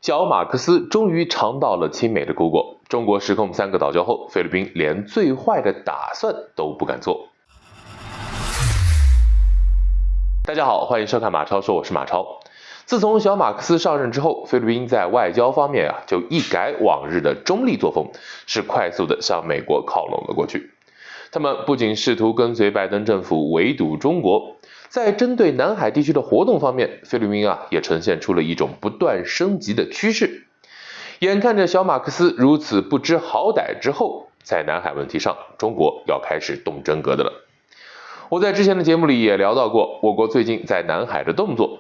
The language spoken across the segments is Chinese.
小马克思终于尝到了亲美的苦果，中国失控3个岛礁后，菲律宾连最坏的打算都不敢做。大家好，欢迎收看马超说，我是马超。自从小马克思上任之后，菲律宾在外交方面就一改往日的中立作风，是快速的向美国靠拢了过去。他们不仅试图跟随拜登政府围堵中国，在针对南海地区的活动方面，菲律宾也呈现出了一种不断升级的趋势。眼看着小马克思如此不知好歹之后，在南海问题上，中国要开始动真格的了。我在之前的节目里也聊到过，我国最近在南海的动作。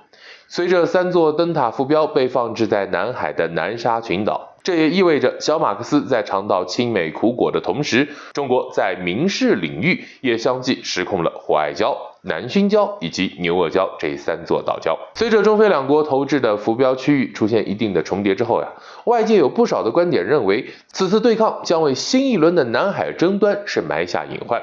随着3座灯塔浮标被放置在南海的南沙群岛，这也意味着小马克思在尝到亲美苦果的同时，中国在民事领域也相继失控了火爱礁、南薰礁以及牛轭礁这3座岛礁。随着中菲两国投掷的浮标区域出现一定的重叠之后外界有不少的观点认为，此次对抗将为新一轮的南海争端是埋下隐患。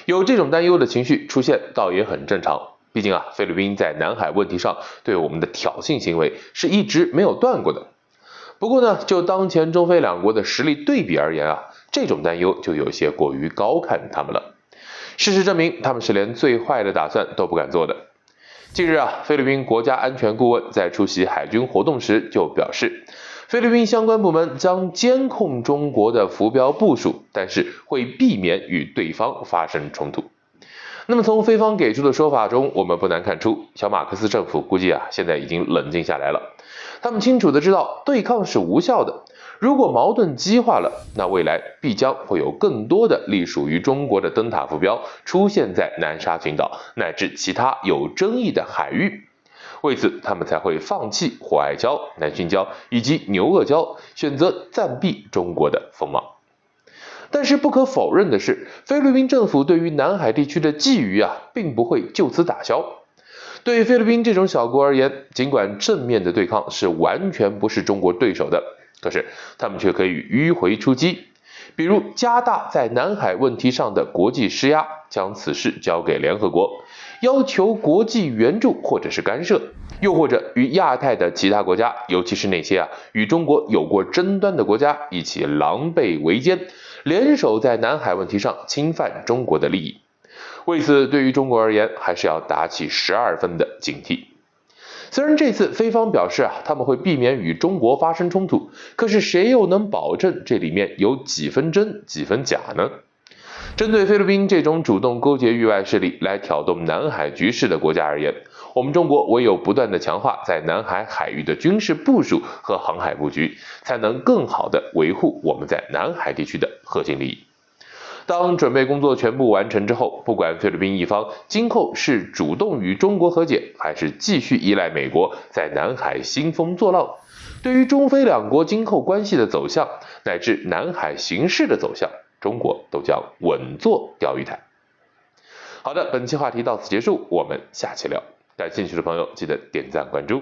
有这种担忧的情绪出现倒也很正常，毕竟菲律宾在南海问题上对我们的挑衅行为是一直没有断过的。不过呢，就当前中菲两国的实力对比而言这种担忧就有些过于高看他们了。事实证明，他们是连最坏的打算都不敢做的。近日菲律宾国家安全顾问在出席海军活动时就表示，菲律宾相关部门将监控中国的浮标部署，但是会避免与对方发生冲突。那么从菲方给出的说法中，我们不难看出，小马克思政府估计现在已经冷静下来了。他们清楚的知道对抗是无效的，如果矛盾激化了，那未来必将会有更多的隶属于中国的灯塔浮标出现在南沙群岛乃至其他有争议的海域。为此，他们才会放弃火爱礁、南薰礁以及牛轭礁，选择暂避中国的锋芒。但是不可否认的是，菲律宾政府对于南海地区的觊觎并不会就此打消。对于菲律宾这种小国而言，尽管正面的对抗是完全不是中国对手的，可是他们却可以迂回出击，比如加大在南海问题上的国际施压，将此事交给联合国，要求国际援助或者是干涉，又或者与亚太的其他国家，尤其是那些与中国有过争端的国家一起狼狈为奸，联手在南海问题上侵犯中国的利益。为此，对于中国而言，还是要打起12分的警惕。虽然这次菲方表示他们会避免与中国发生冲突，可是谁又能保证这里面有几分真几分假呢？针对菲律宾这种主动勾结域外势力来挑动南海局势的国家而言，我们中国唯有不断的强化在南海海域的军事部署和航海布局，才能更好的维护我们在南海地区的核心利益。当准备工作全部完成之后，不管菲律宾一方今后是主动与中国和解，还是继续依赖美国在南海兴风作浪，对于中菲两国今后关系的走向，乃至南海形势的走向，中国都将稳坐钓鱼台。好的，本期话题到此结束，我们下期聊。感兴趣的朋友记得点赞关注。